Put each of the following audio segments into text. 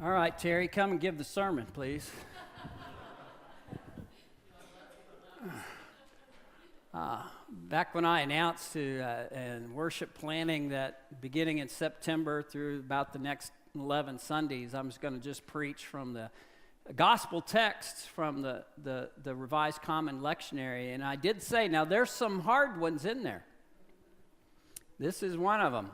All right, Terry, come and give the sermon, please. Back when I announced in worship planning that beginning in September through about the next 11 Sundays, I'm just going to just preach from the gospel texts from the Revised Common Lectionary. And I did say, now there's some hard ones in there. This is one of them.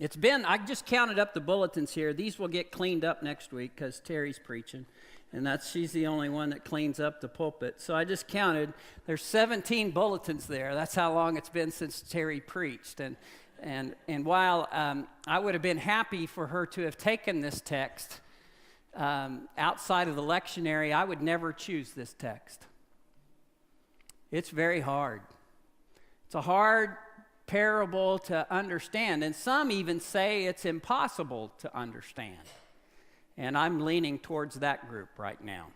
I just counted up the bulletins here. These will get cleaned up next week because Terry's preaching. And she's the only one that cleans up the pulpit. So I just counted. There's 17 bulletins there. That's how long it's been since Terry preached. And while I would have been happy for her to have taken this text outside of the lectionary, I would never choose this text. It's very hard. It's a hard parable to understand, and some even say it's impossible to understand. And I'm leaning towards that group right now.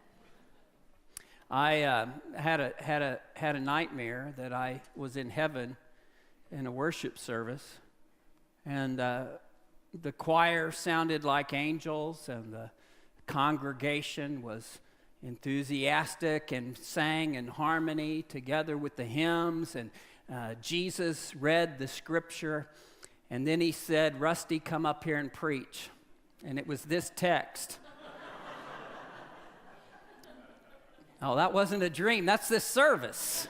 I had a nightmare that I was in heaven in a worship service, and the choir sounded like angels, and the congregation was enthusiastic and sang in harmony together with the hymns, and Jesus read the scripture, and then he said, "Rusty, come up here and preach." And it was this text. Oh, that wasn't a dream. That's this service.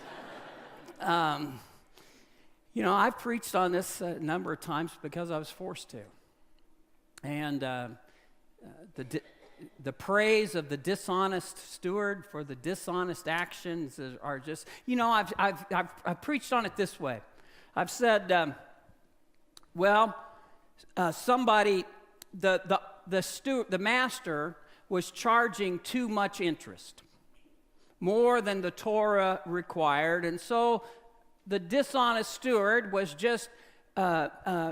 I've preached on this a number of times because I was forced to. And the praise of the dishonest steward for the dishonest actions are just, I've preached on it this way. I've said, somebody, the master was charging too much interest, more than the Torah required, and so the dishonest steward was just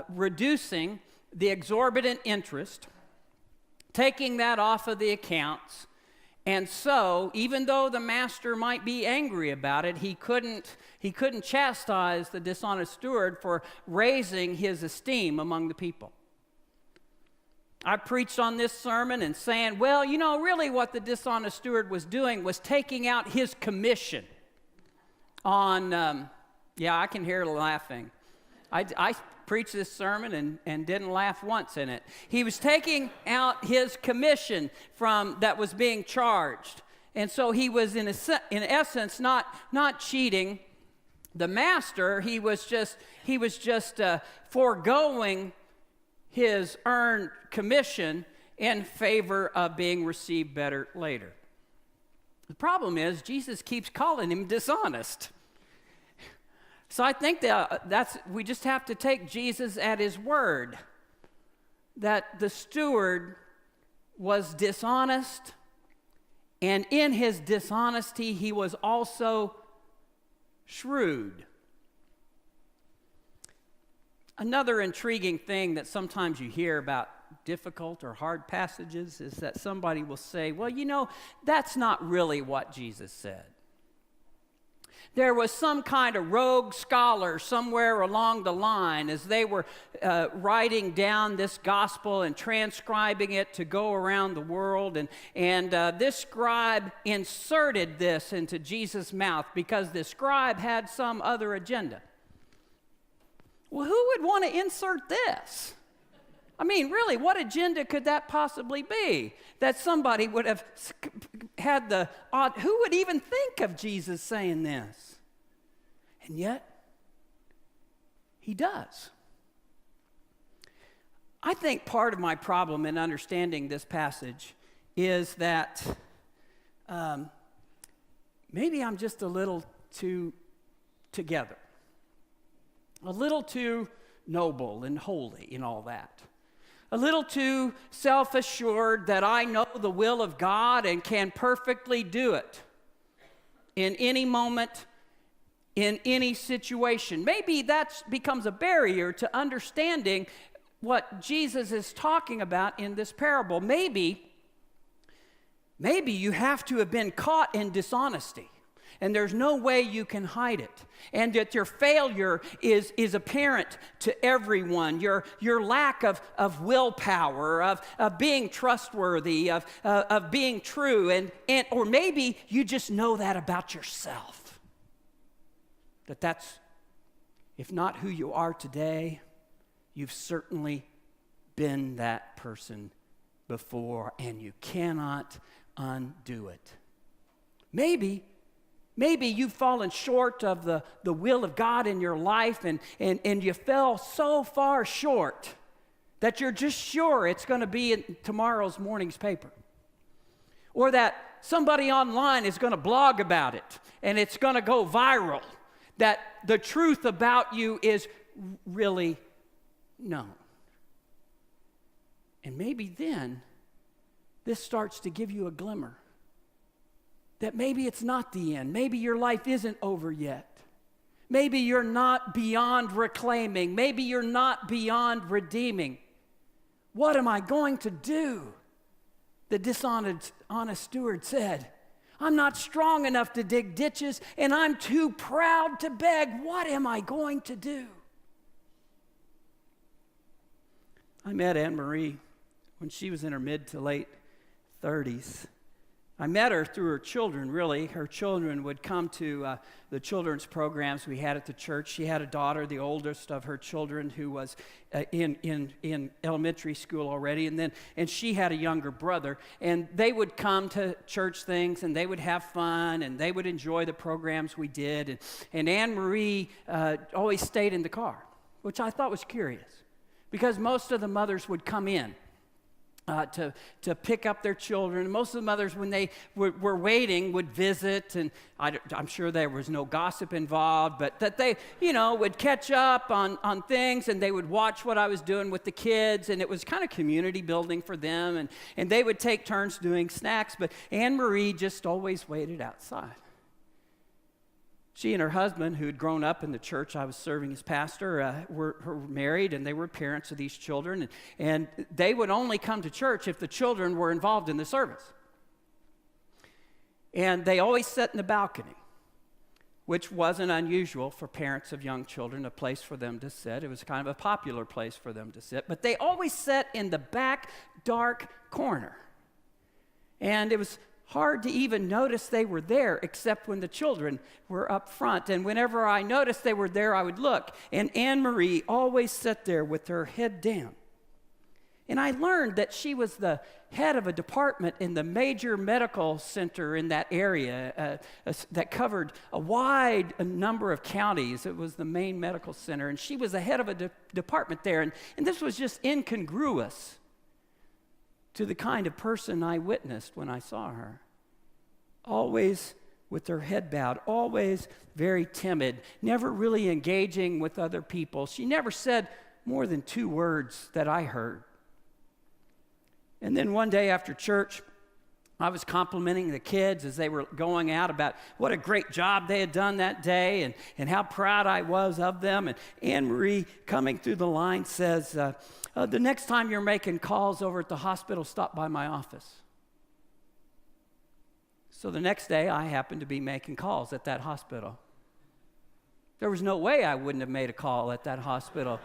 reducing the exorbitant interest, taking that off of the accounts. And so, even though the master might be angry about it, he couldn't chastise the dishonest steward for raising his esteem among the people. I preached on this sermon and saying, really what the dishonest steward was doing was taking out his commission on, I can hear laughing. I preached this sermon and didn't laugh once in it. He was taking out his commission that was being charged. And so he was in essence not cheating the master. He was just foregoing his earned commission in favor of being received better later. The problem is Jesus keeps calling him dishonest. So I think we just have to take Jesus at his word, that the steward was dishonest, and in his dishonesty he was also shrewd. Another intriguing thing that sometimes you hear about difficult or hard passages is that somebody will say, that's not really what Jesus said. There was some kind of rogue scholar somewhere along the line as they were writing down this gospel and transcribing it to go around the world. And this scribe inserted this into Jesus' mouth because the scribe had some other agenda. Well, who would want to insert this? Really, what agenda could that possibly be? That somebody would have had who would even think of Jesus saying this? And yet, he does. I think part of my problem in understanding this passage is that maybe I'm just a little too together, a little too noble and holy and all that. A little too self-assured that I know the will of God and can perfectly do it in any moment, in any situation. Maybe that becomes a barrier to understanding what Jesus is talking about in this parable. Maybe you have to have been caught in dishonesty. And there's no way you can hide it. And that your failure is apparent to everyone. Your lack of willpower, of being trustworthy, of being true. And or maybe you just know that about yourself. That's, if not who you are today, you've certainly been that person before, and you cannot undo it. Maybe you've fallen short of the will of God in your life, and you fell so far short that you're just sure it's going to be in tomorrow's morning's paper. Or that somebody online is going to blog about it, and it's going to go viral. That the truth about you is really known. And maybe then this starts to give you a glimmer that maybe it's not the end. Maybe your life isn't over yet. Maybe you're not beyond reclaiming. Maybe you're not beyond redeeming. What am I going to do? The dishonest steward said, I'm not strong enough to dig ditches, and I'm too proud to beg. What am I going to do? I met Anne Marie when she was in her mid to late 30s. I met her through her children, really. Her children would come to the children's programs we had at the church. She had a daughter, the oldest of her children, who was in elementary school already, and she had a younger brother. And they would come to church things, and they would have fun, and they would enjoy the programs we did. And Anne Marie always stayed in the car, which I thought was curious, because most of the mothers would come in to pick up their children. Most of the mothers, when they were waiting, would visit, and I'm sure there was no gossip involved, but that they, would catch up on things, and they would watch what I was doing with the kids, and it was kind of community building for them, and they would take turns doing snacks, but Anne Marie just always waited outside. She and her husband, who had grown up in the church I was serving as pastor, were married, and they were parents of these children. And they would only come to church if the children were involved in the service. And they always sat in the balcony, which wasn't unusual for parents of young children, a place for them to sit. It was kind of a popular place for them to sit. But they always sat in the back, dark corner. And it was hard to even notice they were there, except when the children were up front. And whenever I noticed they were there, I would look. And Anne Marie always sat there with her head down. And I learned that she was the head of a department in the major medical center in that area that covered a wide number of counties. It was the main medical center. And she was the head of a department there. And this was just incongruous to the kind of person I witnessed when I saw her. Always with her head bowed, always very timid, never really engaging with other people. She never said more than 2 words that I heard. And then one day after church, I was complimenting the kids as they were going out about what a great job they had done that day and how proud I was of them. And Anne Marie, coming through the line, says, the next time you're making calls over at the hospital, stop by my office. So the next day, I happened to be making calls at that hospital. There was no way I wouldn't have made a call at that hospital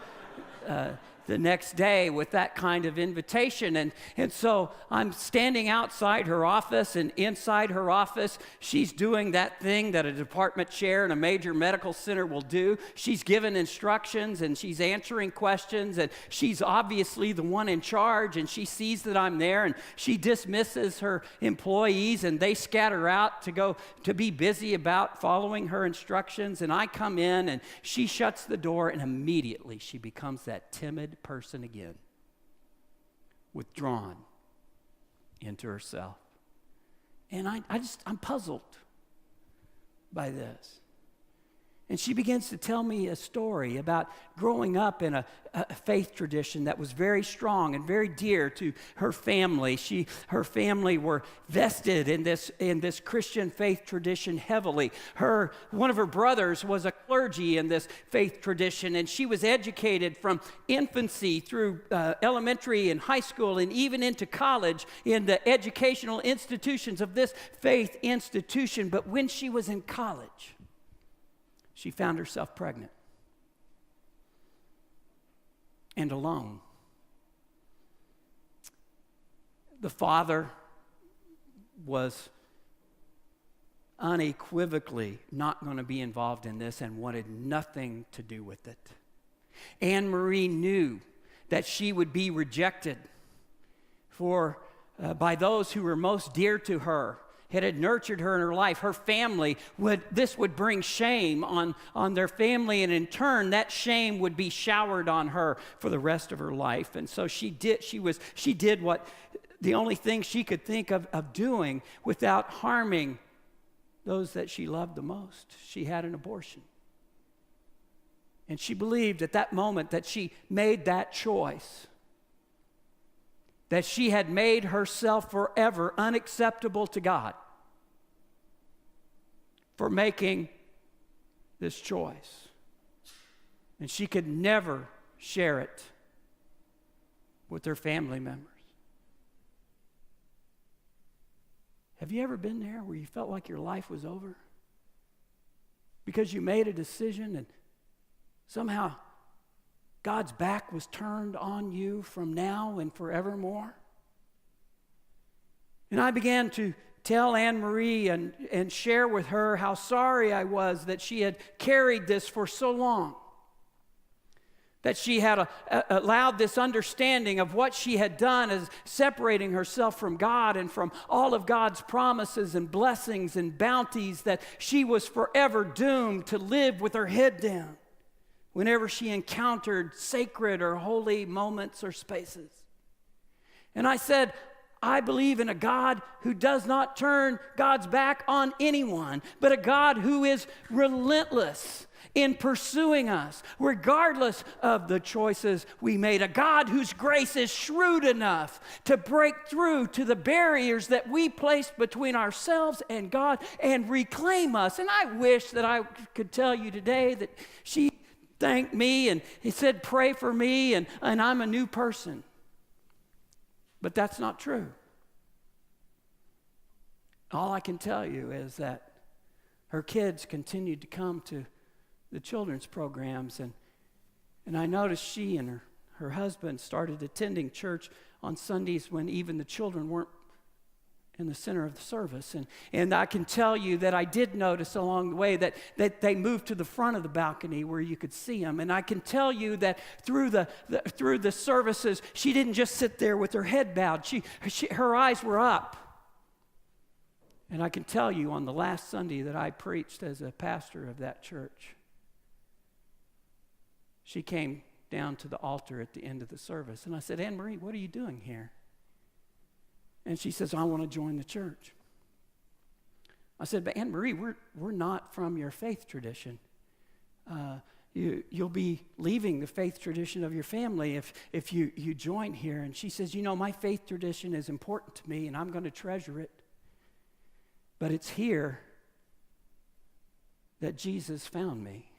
the next day with that kind of invitation. And so I'm standing outside her office, and inside her office, she's doing that thing that a department chair in a major medical center will do. She's giving instructions, and she's answering questions, and she's obviously the one in charge, and she sees that I'm there, and she dismisses her employees, and they scatter out to go to be busy about following her instructions. And I come in, and she shuts the door, and immediately she becomes that timid person again, withdrawn into herself. And I'm puzzled by this. And she begins to tell me a story about growing up in a faith tradition that was very strong and very dear to her family. Her family were vested in this Christian faith tradition heavily. One of her brothers was a clergy in this faith tradition, and she was educated from infancy through elementary and high school and even into college in the educational institutions of this faith institution. But when she was in college, she found herself pregnant and alone. The father was unequivocally not going to be involved in this and wanted nothing to do with it. Anne Marie knew that she would be rejected by those who were most dear to her, had nurtured her in her life. Her family this would bring shame on their family, and in turn that shame would be showered on her for the rest of her life. And so she did what the only thing she could think of doing without harming those that she loved the most. She had an abortion. And she believed at that moment that she made that choice, that she had made herself forever unacceptable to God for making this choice. And she could never share it with her family members. Have you ever been there where you felt like your life was over? Because you made a decision and somehow God's back was turned on you from now and forevermore. And I began to tell Anne Marie and share with her how sorry I was that she had carried this for so long, that she had allowed this understanding of what she had done as separating herself from God and from all of God's promises and blessings and bounties, that she was forever doomed to live with her head down whenever she encountered sacred or holy moments or spaces. And I said, I believe in a God who does not turn God's back on anyone, but a God who is relentless in pursuing us, regardless of the choices we made. A God whose grace is shrewd enough to break through to the barriers that we placed between ourselves and God and reclaim us. And I wish that I could tell you today that she thanked me and he said, pray for me, and I'm a new person. But that's not true. All I can tell you is that her kids continued to come to the children's programs, and I noticed she and her husband started attending church on Sundays when even the children weren't in the center of the service. And I can tell you that I did notice along the way that they moved to the front of the balcony where you could see them. And I can tell you that through the services, she didn't just sit there with her head bowed. Her eyes were up. And I can tell you on the last Sunday that I preached as a pastor of that church, she came down to the altar at the end of the service. And I said, Anne Marie, what are you doing here? And she says, I want to join the church. I said, but Anne Marie, we're not from your faith tradition. You'll be leaving the faith tradition of your family if you join here. And she says, my faith tradition is important to me, and I'm going to treasure it. But it's here that Jesus found me.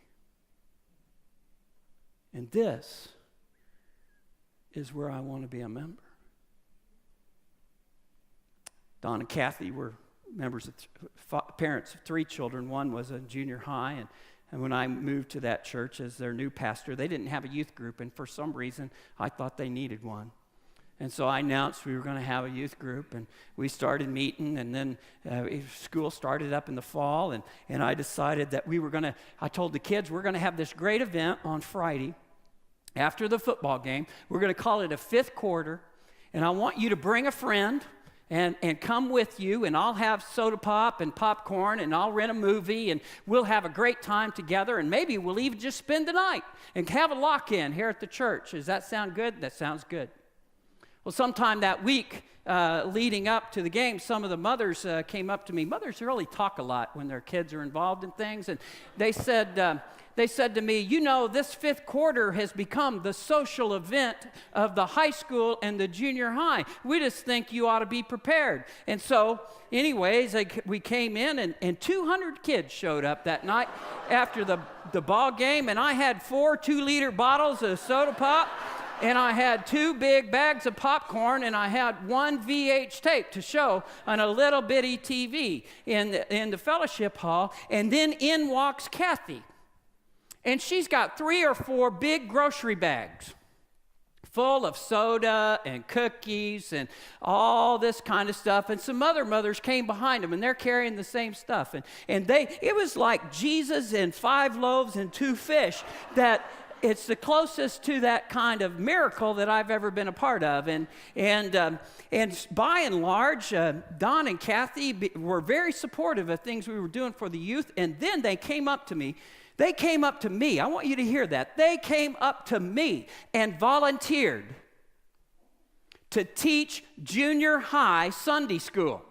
And this is where I want to be a member. Don and Kathy were members of parents of 3 children. One was a junior high, and when I moved to that church as their new pastor, they didn't have a youth group, and for some reason, I thought they needed one. And so I announced we were going to have a youth group, and we started meeting, and then school started up in the fall, and I decided that I told the kids, we're going to have this great event on Friday after the football game. We're going to call it a 5th quarter, and I want you to bring a friend and come with you, and I'll have soda pop and popcorn, and I'll rent a movie, and we'll have a great time together, and maybe we'll even just spend the night and have a lock-in here at the church. Does that sound good? That sounds good. Well, Well, sometime that week leading up to the game, some of the mothers came up to me. Mothers really talk a lot when their kids are involved in things, and they said to me, you know, this fifth quarter has become the social event of the high school and the junior high. We just think you ought to be prepared. And so, anyways, we came in, and 200 kids showed up that night after the ball game, and I had 4 2-liter bottles of soda pop, and I had 2 big bags of popcorn, and I had 1 VH tape to show on a little bitty TV in the fellowship hall, and then in walks Kathy. And she's got 3 or 4 big grocery bags full of soda and cookies and all this kind of stuff. And some other mothers came behind them, and they're carrying the same stuff. And it was like Jesus and 5 loaves and 2 fish. That it's the closest to that kind of miracle that I've ever been a part of. And by and large, Don and Kathy were very supportive of things we were doing for the youth. And then they came up to me. They came up to me. I want you to hear that. They came up to me and volunteered to teach junior high Sunday school.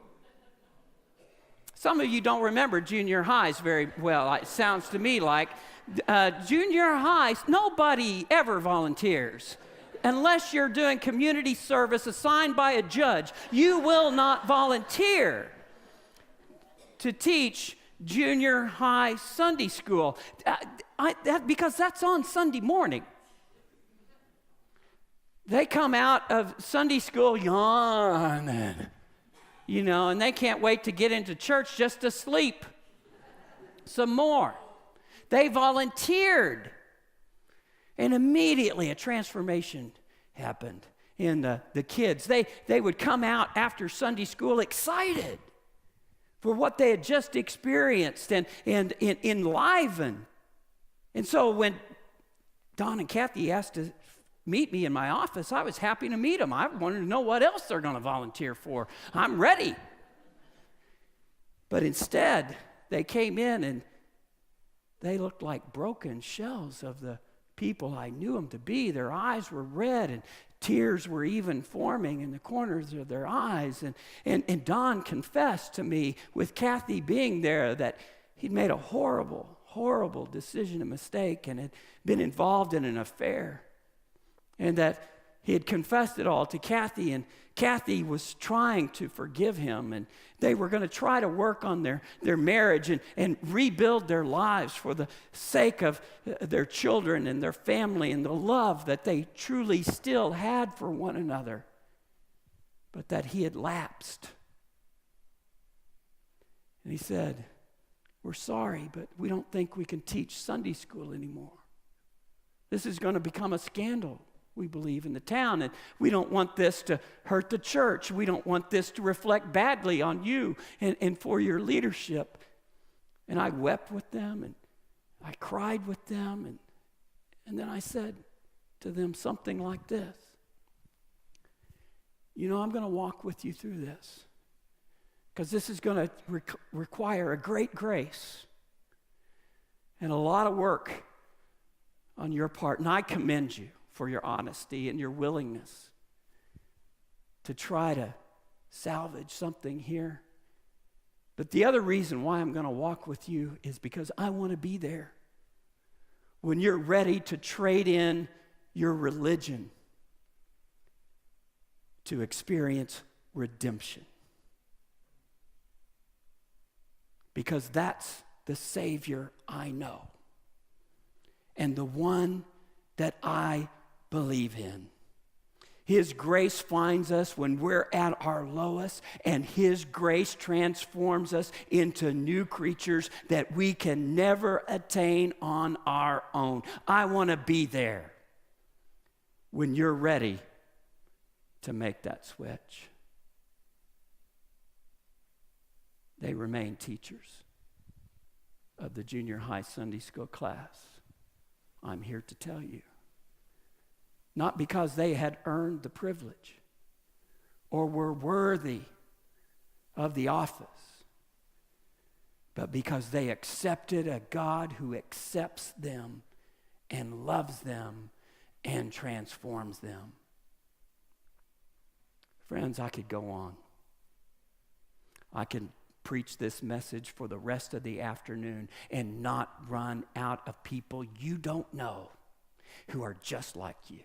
Some of you don't remember junior highs very well. It sounds to me like junior highs, nobody ever volunteers. Unless you're doing community service assigned by a judge, you will not volunteer to teach junior high Sunday school, because that's on Sunday morning. They come out of Sunday school yawning, you know, and they can't wait to get into church just to sleep some more. They volunteered, and immediately a transformation happened in the kids. They would come out after Sunday school excited for what they had just experienced and enlivened. And so when Don and Kathy asked to meet me in my office, I was happy to meet them. I wanted to know what else they're going to volunteer for. I'm ready. But instead, they came in and they looked like broken shells of the people I knew them to be. Their eyes were red, and tears were even forming in the corners of their eyes. And Don confessed to me, with Kathy being there, that he'd made a horrible, horrible decision, a mistake, and had been involved in an affair. And that he had confessed it all to Kathy, and Kathy was trying to forgive him, and they were going to try to work on their marriage and rebuild their lives for the sake of their children and their family and the love that they truly still had for one another, but that he had lapsed. And he said, "We're sorry, but we don't think we can teach Sunday school anymore. This is going to become a scandal, we believe, in the town, and we don't want this to hurt the church. We don't want this to reflect badly on you and for your leadership." And I wept with them, and I cried with them, and then I said to them something like this: "You know, I'm going to walk with you through this, because this is going to require a great grace and a lot of work on your part, and I commend you for your honesty and your willingness to try to salvage something here. But the other reason why I'm going to walk with you is because I want to be there when you're ready to trade in your religion to experience redemption. Because that's the Savior I know, and the one that I believe in. His grace finds us when we're at our lowest, and His grace transforms us into new creatures that we can never attain on our own. I want to be there when you're ready to make that switch. They remain teachers of the junior high Sunday school class. I'm here to tell you, not because they had earned the privilege or were worthy of the office, but because they accepted a God who accepts them and loves them and transforms them. Friends, I could go on. I can preach this message for the rest of the afternoon and not run out of people you don't know who are just like you,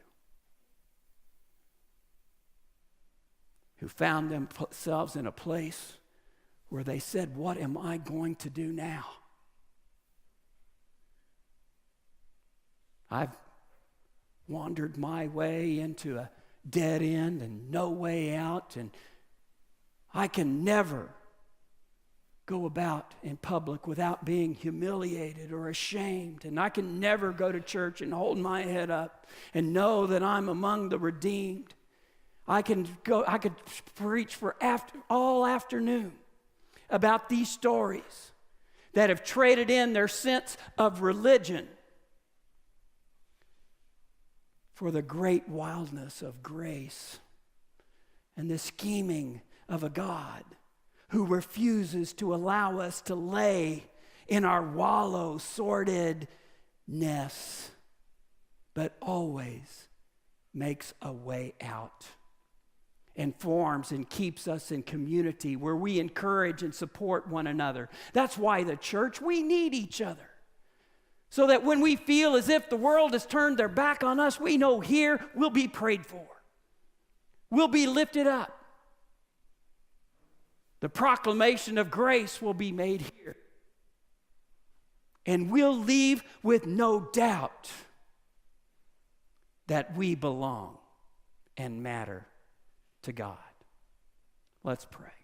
who found themselves in a place where they said, what am I going to do now? I've wandered my way into a dead end and no way out, and I can never go about in public without being humiliated or ashamed, and I can never go to church and hold my head up and know that I'm among the redeemed. I could preach for all afternoon about these stories that have traded in their sense of religion for the great wildness of grace and the scheming of a God who refuses to allow us to lay in our wallow, sordidness, but always makes a way out and forms and keeps us in community where we encourage and support one another. That's why the church, we need each other. So that when we feel as if the world has turned their back on us, we know here we'll be prayed for. We'll be lifted up. The proclamation of grace will be made here. And we'll leave with no doubt that we belong and matter to God. Let's pray.